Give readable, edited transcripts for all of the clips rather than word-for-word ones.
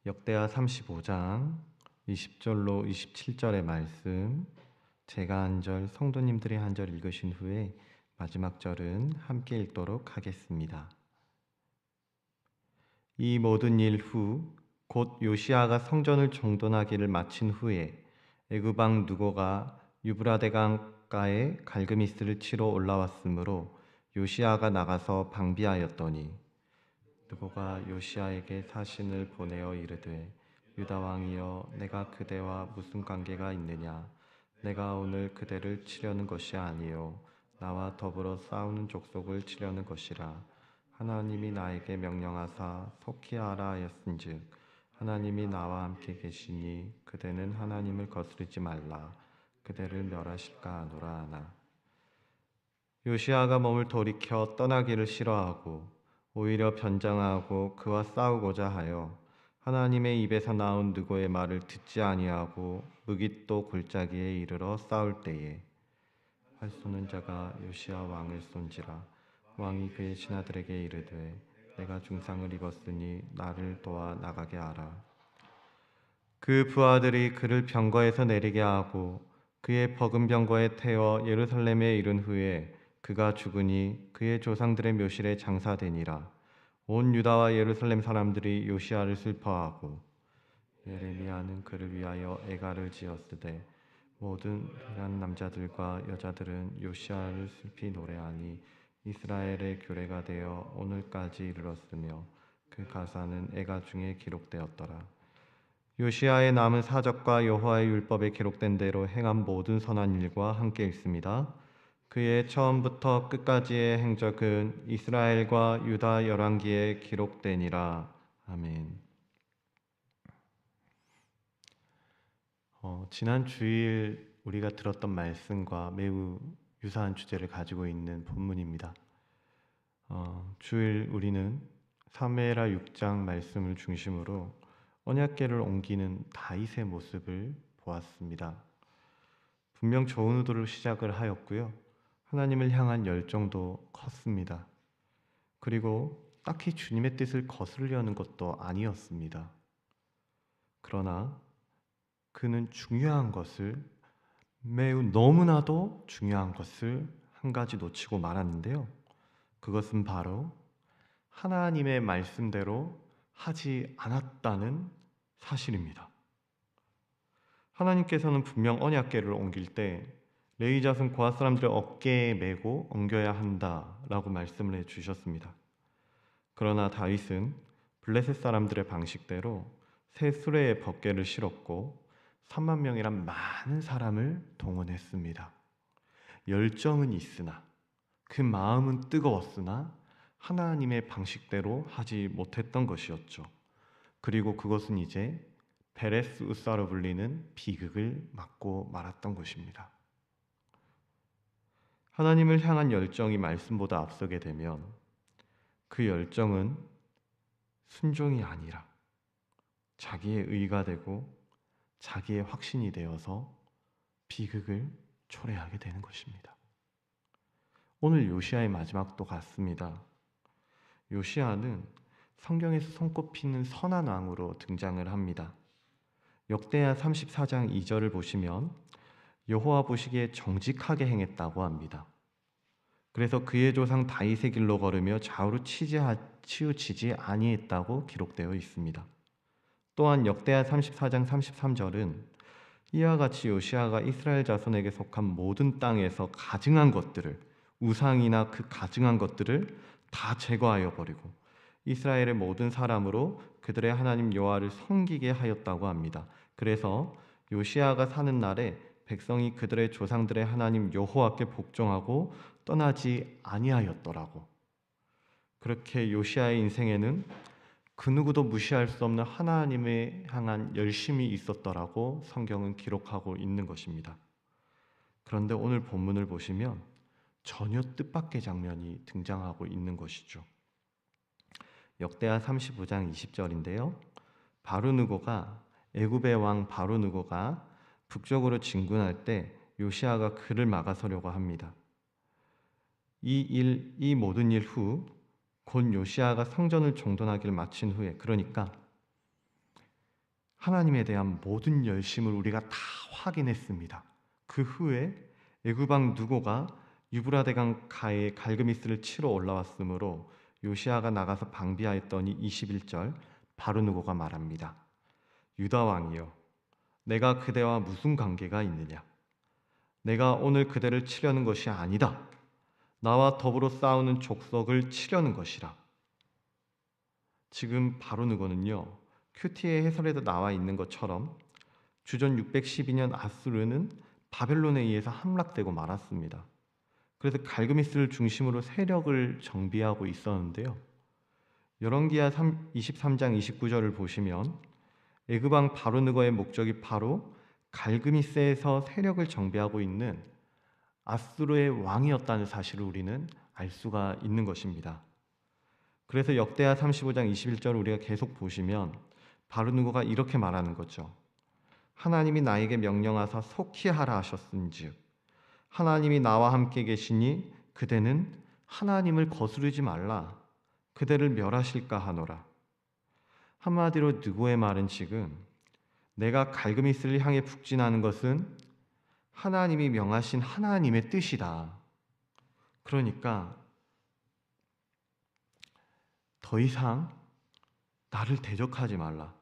역대하 35장 20절로 27절의 말씀, 제가 한 절, 성도님들이 한 절 읽으신 후에 마지막 절은 함께 읽도록 하겠습니다. 이 모든 일 후 곧 요시아가 성전을 정돈하기를 마친 후에 애굽 왕 느고가 유브라데 강가에 갈그미스를 치러 올라왔으므로 요시아가 나가서 방비하였더니 느고가 요시아에게 사신을 보내어 이르되 유다 왕이여, 내가 그대와 무슨 관계가 있느냐? 내가 오늘 그대를 치려는 것이 아니요 나와 더불어 싸우는 족속을 치려는 것이라. 하나님이 나에게 명령하사 속히 하라 하였은즉 하나님이 나와 함께 계시니 그대는 하나님을 거스르지 말라. 그대를 멸하실까 하노라 하나. 요시아가 몸을 돌이켜 떠나기를 싫어하고 오히려 변장하고 그와 싸우고자 하여 하나님의 입에서 나온 느고의 말을 듣지 아니하고 무깃도 골짜기에 이르러 싸울 때에 활 쏘는 자가 요시아 왕을 쏜지라. 왕이 그의 신하들에게 이르되 내가 중상을 입었으니 나를 도와 나가게 하라. 그 부하들이 그를 병거에서 내리게 하고 그의 버금 병거에 태워 예루살렘에 이른 후에 그가 죽으니 그의 조상들의 묘실에 장사되니라. 온 유다와 예루살렘 사람들이 요시아를 슬퍼하고 예레미야는 그를 위하여 애가를 지었으되 모든 한 남자들과 여자들은 요시아를 슬피 노래하니 이스라엘의 규례가 되어 오늘까지 이르렀으며 그 가사는 애가 중에 기록되었더라. 요시아의 남은 사적과 여호와의 율법에 기록된 대로 행한 모든 선한 일과 함께 있습니다. 그의 처음부터 끝까지의 행적은 이스라엘과 유다 열왕기에 기록되니라. 아멘. 지난 주일 우리가 들었던 말씀과 매우 유사한 주제를 가지고 있는 본문입니다. 주일 우리는 사무엘하 6장 말씀을 중심으로 언약궤를 옮기는 다윗의 모습을 보았습니다. 분명 좋은 의도로 시작을 하였고요. 하나님을 향한 열정도 컸습니다. 그리고 딱히 주님의 뜻을 거스르려는 것도 아니었습니다. 그러나 그는 중요한 것을, 매우 너무나도 중요한 것을 한 가지 놓치고 말았는데요. 그것은 바로 하나님의 말씀대로 하지 않았다는 사실입니다. 하나님께서는 분명 언약궤를 옮길 때 레위 자손 고핫 사람들의 어깨에 메고 옮겨야 한다라고 말씀을 해주셨습니다. 그러나 다윗은 블레셋 사람들의 방식대로 새 수레에 법궤를 실었고 3만 명이란 많은 사람을 동원했습니다. 열정은 있으나 그 마음은 뜨거웠으나 하나님의 방식대로 하지 못했던 것이었죠. 그리고 그것은 이제 베레스 우사로 불리는 비극을 맞고 말았던 것입니다. 하나님을 향한 열정이 말씀보다 앞서게 되면 그 열정은 순종이 아니라 자기의 의가 되고 자기의 확신이 되어서 비극을 초래하게 되는 것입니다. 오늘 요시아의 마지막도 같습니다. 요시아는 성경에서 손꼽히는 선한 왕으로 등장을 합니다. 역대하 34장 2절을 보시면 여호와 보시기에 정직하게 행했다고 합니다. 그래서 그의 조상 다윗의 길로 걸으며 좌우로 치우치지 아니했다고 기록되어 있습니다. 또한 역대하 34장 33절은 이와 같이 요시아가 이스라엘 자손에게 속한 모든 땅에서 가증한 것들을, 우상이나 그 가증한 것들을 다 제거하여 버리고 이스라엘의 모든 사람으로 그들의 하나님 여호와를 섬기게 하였다고 합니다. 그래서 요시아가 사는 날에 백성이 그들의 조상들의 하나님 여호와께 복종하고 떠나지 아니하였더라고. 그렇게 요시아의 인생에는 그 누구도 무시할 수 없는 하나님에 향한 열심이 있었더라고 성경은 기록하고 있는 것입니다. 그런데 오늘 본문을 보시면 전혀 뜻밖의 장면이 등장하고 있는 것이죠. 역대하 35장 20절인데요. 애굽의 왕 바로느고가 북쪽으로 진군할 때 요시아가 그를 막아서려고 합니다. 이 모든 일 후 곧 요시아가 성전을 정돈하기를 마친 후에, 그러니까 하나님에 대한 모든 열심을 우리가 다 확인했습니다. 그 후에 애굽 왕 느고가 유브라데강 가에 갈그미스를 치러 올라왔으므로 요시아가 나가서 방비하였더니 21절 바로 느고가 말합니다. 유다 왕이여, 내가 그대와 무슨 관계가 있느냐? 내가 오늘 그대를 치려는 것이 아니다. 나와 더불어 싸우는 족속을 치려는 것이라. 지금 바로 느고는요, 큐티의 해설에도 나와 있는 것처럼 주전 612년 아수르는 바벨론에 의해서 함락되고 말았습니다. 그래서 갈그미스를 중심으로 세력을 정비하고 있었는데요. 열왕기하 23장 29절을 보시면 애굽 왕 바로 느고의 목적이 바로 갈그미스에서 세력을 정비하고 있는 아수르의 왕이었다는 사실을 우리는 알 수가 있는 것입니다. 그래서 역대하 35장 21절을 우리가 계속 보시면 바로 느고가 이렇게 말하는 거죠. 하나님이 나에게 명령하사 속히 하라 하셨은즉 하나님이 나와 함께 계시니 그대는 하나님을 거스르지 말라. 그대를 멸하실까 하노라. 한마디로 느고의 말은 지금 내가 갈그미스를 향해 북진하는 것은 하나님이 명하신 하나님의 뜻이다. 그러니까 더 이상 나를 대적하지 말라.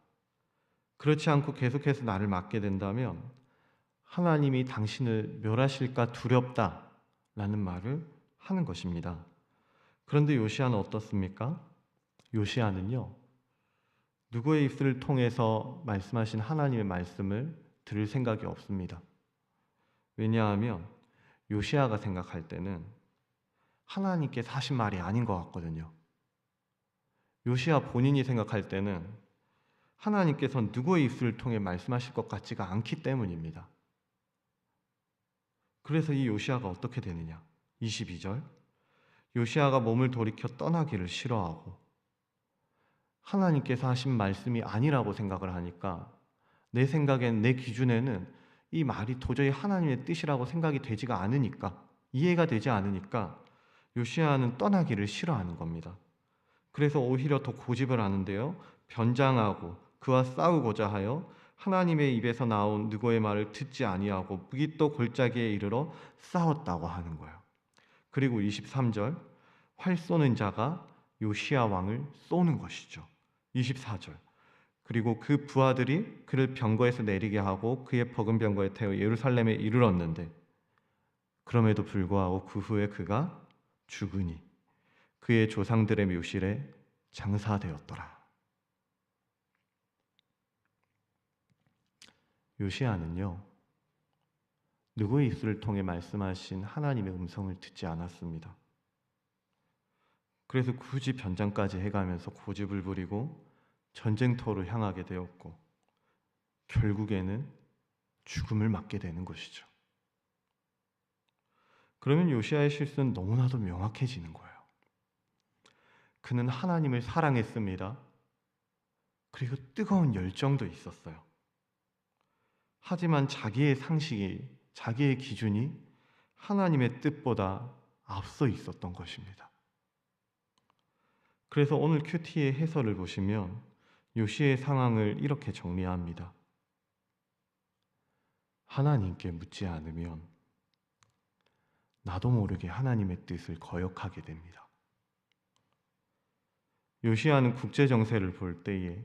그렇지 않고 계속해서 나를 막게 된다면 하나님이 당신을 멸하실까 두렵다라는 말을 하는 것입니다. 그런데 요시아는 어떻습니까? 요시아는요, 누구의 입술을 통해서 말씀하신 하나님의 말씀을 들을 생각이 없습니다. 왜냐하면 요시아가 생각할 때는 하나님께서 하신 말이 아닌 것 같거든요. 요시아 본인이 생각할 때는 하나님께서 누구의 입술을 통해 말씀하실 것 같지가 않기 때문입니다. 그래서 이 요시아가 어떻게 되느냐? 22절 요시아가 몸을 돌이켜 떠나기를 싫어하고 하나님께서 하신 말씀이 아니라고 생각을 하니까 내 생각엔, 내 기준에는 이 말이 도저히 하나님의 뜻이라고 생각이 되지가 않으니까, 이해가 되지 않으니까 요시아는 떠나기를 싫어하는 겁니다. 그래서 오히려 더 고집을 하는데요, 변장하고 그와 싸우고자 하여 하나님의 입에서 나온 느고의 말을 듣지 아니하고 무기또 골짜기에 이르러 싸웠다고 하는 거예요. 그리고 23절 활 쏘는 자가 요시아 왕을 쏘는 것이죠. 24절 그리고 그 부하들이 그를 병거에서 내리게 하고 그의 버금 병거에 태워 예루살렘에 이르렀는데 그럼에도 불구하고 그 후에 그가 죽으니 그의 조상들의 묘실에 장사되었더라. 요시아는요, 누구의 입술을 통해 말씀하신 하나님의 음성을 듣지 않았습니다. 그래서 굳이 변장까지 해가면서 고집을 부리고 전쟁터로 향하게 되었고 결국에는 죽음을 맞게 되는 것이죠. 그러면 요시아의 실수는 너무나도 명확해지는 거예요. 그는 하나님을 사랑했습니다. 그리고 뜨거운 열정도 있었어요. 하지만 자기의 상식이, 자기의 기준이 하나님의 뜻보다 앞서 있었던 것입니다. 그래서 오늘 큐티의 해설을 보시면 요시의 상황을 이렇게 정리합니다. 하나님께 묻지 않으면 나도 모르게 하나님의 뜻을 거역하게 됩니다. 요시아는 국제 정세를 볼 때에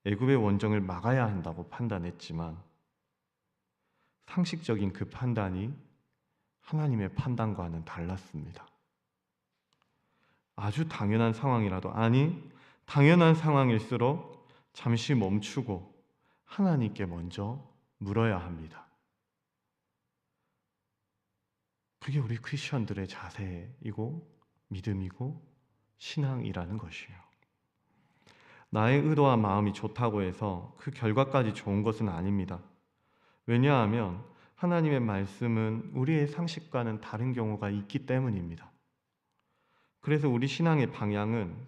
애굽의 원정을 막아야 한다고 판단했지만 상식적인 그 판단이 하나님의 판단과는 달랐습니다. 아주 당연한 상황이라도, 아니 당연한 상황일수록 잠시 멈추고 하나님께 먼저 물어야 합니다. 그게 우리 크리스천들의 자세이고 믿음이고 신앙이라는 것이에요. 나의 의도와 마음이 좋다고 해서 그 결과까지 좋은 것은 아닙니다. 왜냐하면 하나님의 말씀은 우리의 상식과는 다른 경우가 있기 때문입니다. 그래서 우리 신앙의 방향은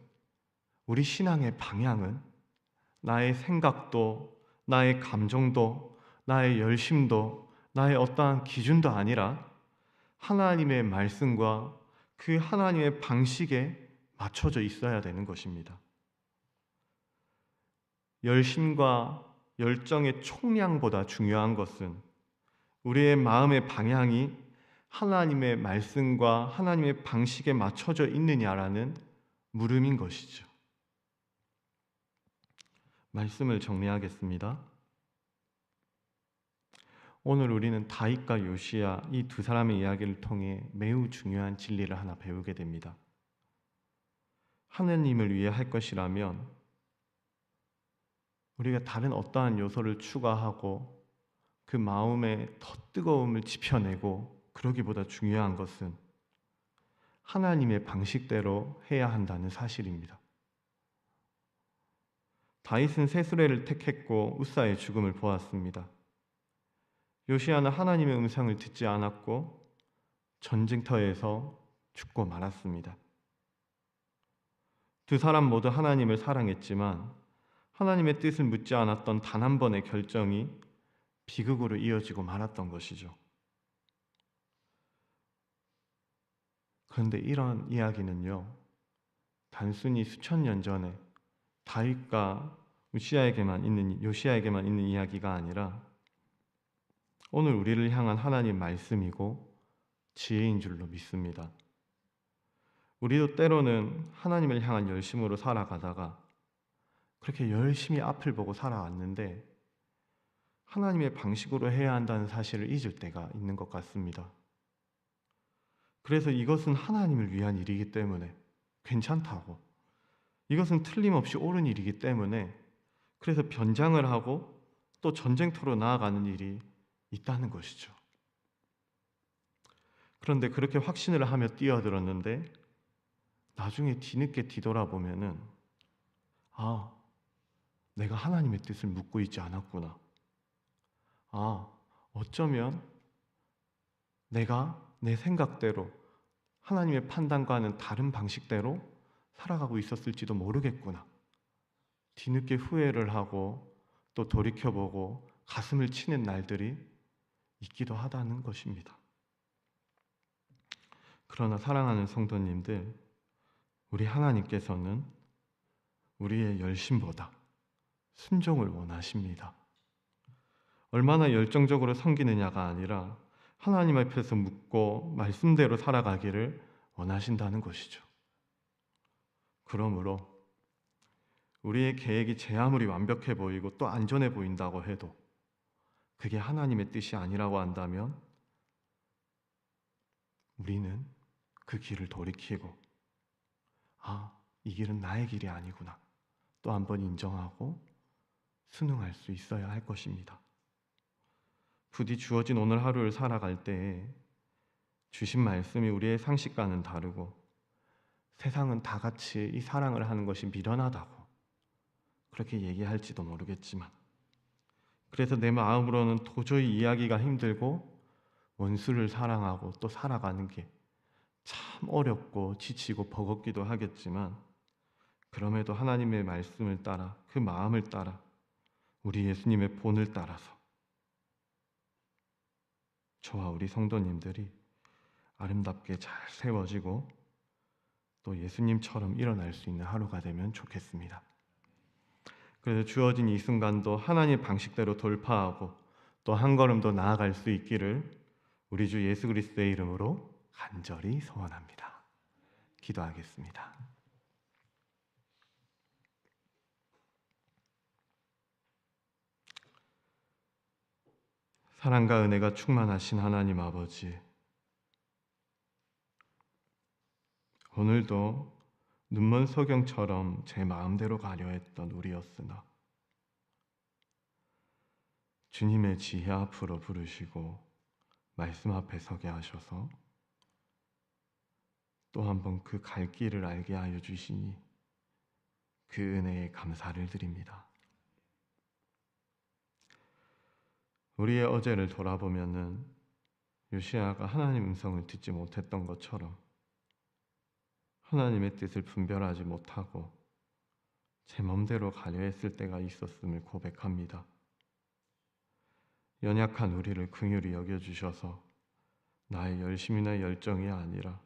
나의 생각도, 나의 감정도, 나의 열심도, 나의 어떠한 기준도 아니라 하나님의 말씀과 그 하나님의 방식에 맞춰져 있어야 되는 것입니다. 열심과 열정의 총량보다 중요한 것은 우리의 마음의 방향이 하나님의 말씀과 하나님의 방식에 맞춰져 있느냐라는 물음인 것이죠. 말씀을 정리하겠습니다. 오늘 우리는 다윗과 요시야 이 두 사람의 이야기를 통해 매우 중요한 진리를 하나 배우게 됩니다. 하느님을 위해 할 것이라면 우리가 다른 어떠한 요소를 추가하고 그 마음의 더 뜨거움을 지펴내고 그러기보다 중요한 것은 하나님의 방식대로 해야 한다는 사실입니다. 다윗은 세수레를 택했고 우사의 죽음을 보았습니다. 요시야는 하나님의 음성을 듣지 않았고 전쟁터에서 죽고 말았습니다. 두 사람 모두 하나님을 사랑했지만 하나님의 뜻을 묻지 않았던 단 한 번의 결정이 비극으로 이어지고 말았던 것이죠. 그런데 이런 이야기는요, 단순히 수천 년 전에 다윗과 요시야에게만 있는 이야기가 아니라 오늘 우리를 향한 하나님 말씀이고 지혜인 줄로 믿습니다. 우리도 때로는 하나님을 향한 열심으로 살아가다가 그렇게 열심히 앞을 보고 살아왔는데 하나님의 방식으로 해야 한다는 사실을 잊을 때가 있는 것 같습니다. 그래서 이것은 하나님을 위한 일이기 때문에 괜찮다고, 이것은 틀림없이 옳은 일이기 때문에 그래서 변장을 하고 또 전쟁터로 나아가는 일이 있다는 것이죠. 그런데 그렇게 확신을 하며 뛰어들었는데 나중에 뒤늦게 뒤돌아보면은 내가 하나님의 뜻을 묻고 있지 않았구나. 어쩌면 내가 내 생각대로 하나님의 판단과는 다른 방식대로 살아가고 있었을지도 모르겠구나. 뒤늦게 후회를 하고 또 돌이켜보고 가슴을 치는 날들이 있기도 하다는 것입니다. 그러나 사랑하는 성도님들, 우리 하나님께서는 우리의 열심보다 순종을 원하십니다. 얼마나 열정적으로 섬기느냐가 아니라 하나님 앞에서 묻고 말씀대로 살아가기를 원하신다는 것이죠. 그러므로 우리의 계획이 제 아무리 완벽해 보이고 또 안전해 보인다고 해도 그게 하나님의 뜻이 아니라고 한다면 우리는 그 길을 돌이키고 이 길은 나의 길이 아니구나 또 한 번 인정하고 순응할 수 있어야 할 것입니다. 부디 주어진 오늘 하루를 살아갈 때에 주신 말씀이 우리의 상식과는 다르고 세상은 다 같이 이 사랑을 하는 것이 미련하다고 그렇게 얘기할지도 모르겠지만, 그래서 내 마음으로는 도저히 이해하기가 힘들고 원수를 사랑하고 또 살아가는 게 참 어렵고 지치고 버겁기도 하겠지만, 그럼에도 하나님의 말씀을 따라 그 마음을 따라 우리 예수님의 본을 따라서 저와 우리 성도님들이 아름답게 잘 세워지고 또 예수님처럼 일어날 수 있는 하루가 되면 좋겠습니다. 그래서 주어진 이 순간도 하나님의 방식대로 돌파하고 또 한 걸음 더 나아갈 수 있기를 우리 주 예수 그리스도의 이름으로 간절히 소원합니다. 기도하겠습니다. 사랑과 은혜가 충만하신 하나님 아버지, 오늘도 눈먼 소경처럼 제 마음대로 가려 했던 우리였으나 주님의 지혜 앞으로 부르시고 말씀 앞에 서게 하셔서 또 한 번 그 갈 길을 알게 하여 주시니 그 은혜에 감사를 드립니다. 우리의 어제를 돌아보면은 요시야가 하나님 음성을 듣지 못했던 것처럼 하나님의 뜻을 분별하지 못하고 제 맘대로 가려 했을 때가 있었음을 고백합니다. 연약한 우리를 긍휼히 여겨주셔서 나의 열심이나 열정이 아니라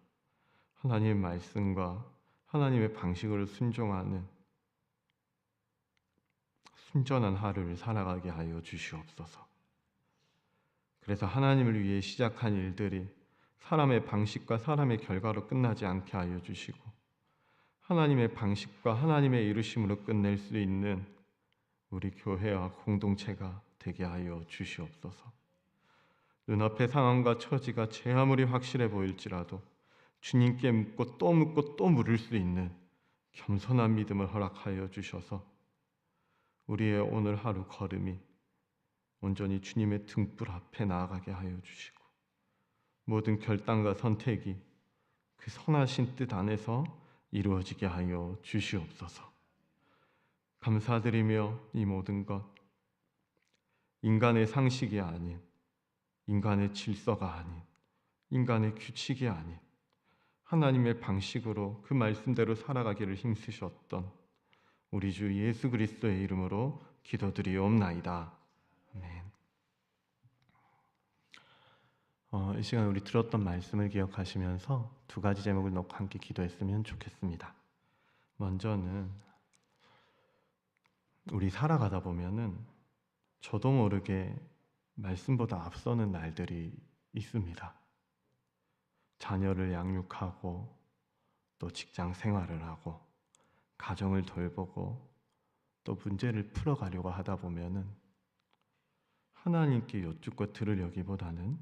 하나님의 말씀과 하나님의 방식으로 순종하는 순전한 하루를 살아가게 하여 주시옵소서. 그래서 하나님을 위해 시작한 일들이 사람의 방식과 사람의 결과로 끝나지 않게 하여 주시고, 하나님의 방식과 하나님의 이루심으로 끝낼 수 있는 우리 교회와 공동체가 되게 하여 주시옵소서. 눈앞의 상황과 처지가 제 아무리 확실해 보일지라도 주님께 묻고 또 물을 수 있는 겸손한 믿음을 허락하여 주셔서 우리의 오늘 하루 걸음이 온전히 주님의 등불 앞에 나아가게 하여 주시고, 모든 결단과 선택이 그 선하신 뜻 안에서 이루어지게 하여 주시옵소서. 감사드리며 이 모든 것 인간의 상식이 아닌, 인간의 질서가 아닌, 인간의 규칙이 아닌 하나님의 방식으로 그 말씀대로 살아가기를 힘쓰셨던 우리 주 예수 그리스도의 이름으로 기도드리옵나이다. 아멘. 이 시간 우리 들었던 말씀을 기억하시면서 두 가지 제목을 놓고 함께 기도했으면 좋겠습니다. 먼저는 우리 살아가다 보면은 저도 모르게 말씀보다 앞서는 날들이 있습니다. 자녀를 양육하고 또 직장 생활을 하고 가정을 돌보고 또 문제를 풀어가려고 하다 보면은 하나님께 여쭙고 들으려기보다는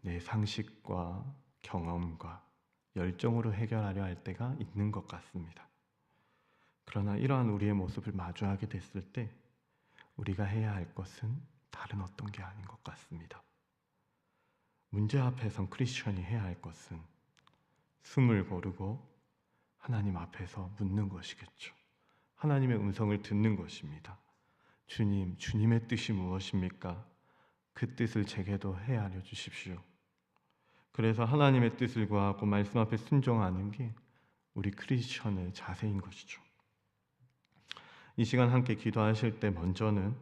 내 상식과 경험과 열정으로 해결하려 할 때가 있는 것 같습니다. 그러나 이러한 우리의 모습을 마주하게 됐을 때 우리가 해야 할 것은 다른 어떤 게 아닌 것 같습니다. 문제 앞에선 크리스천이 해야 할 것은 숨을 고르고 하나님 앞에서 묻는 것이겠죠. 하나님의 음성을 듣는 것입니다. 주님, 주님의 뜻이 무엇입니까? 그 뜻을 제게도 헤아려 주십시오. 그래서 하나님의 뜻을 구하고 말씀 앞에 순종하는 게 우리 크리스천의 자세인 것이죠. 이 시간 함께 기도하실 때 먼저는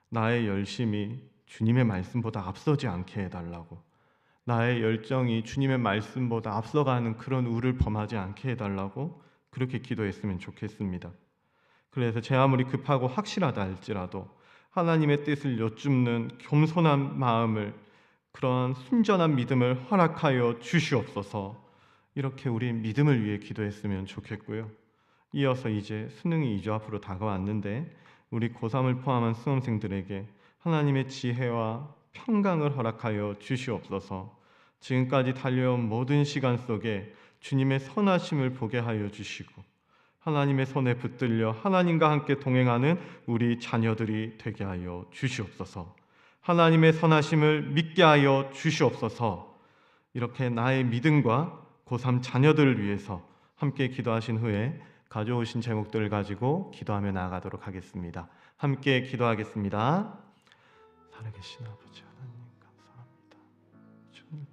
나의 열심이 주님의 말씀보다 앞서지 않게 해달라고, 나의 열정이 주님의 말씀보다 앞서가는 그런 우를 범하지 않게 해달라고 그렇게 기도했으면 좋겠습니다. 그래서 제 아무리 급하고 확실하다 할지라도 하나님의 뜻을 여쭙는 겸손한 마음을, 그런 순전한 믿음을 허락하여 주시옵소서. 이렇게 우리 믿음을 위해 기도했으면 좋겠고요. 이어서 이제 수능이 2주 앞으로 다가왔는데 우리 고3을 포함한 수험생들에게 하나님의 지혜와 평강을 허락하여 주시옵소서. 지금까지 달려온 모든 시간 속에 주님의 선하심을 보게 하여 주시고 하나님의 손에 붙들려 하나님과 함께 동행하는 우리 자녀들이 되게 하여 주시옵소서. 하나님의 선하심을 믿게 하여 주시옵소서. 이렇게 나의 믿음과 고3 자녀들을 위해서 함께 기도하신 후에 가져오신 제목들을 가지고 기도하며 나아가도록 하겠습니다. 함께 기도하겠습니다. 살아계신 아버지 하나님 감사합니다. 주님을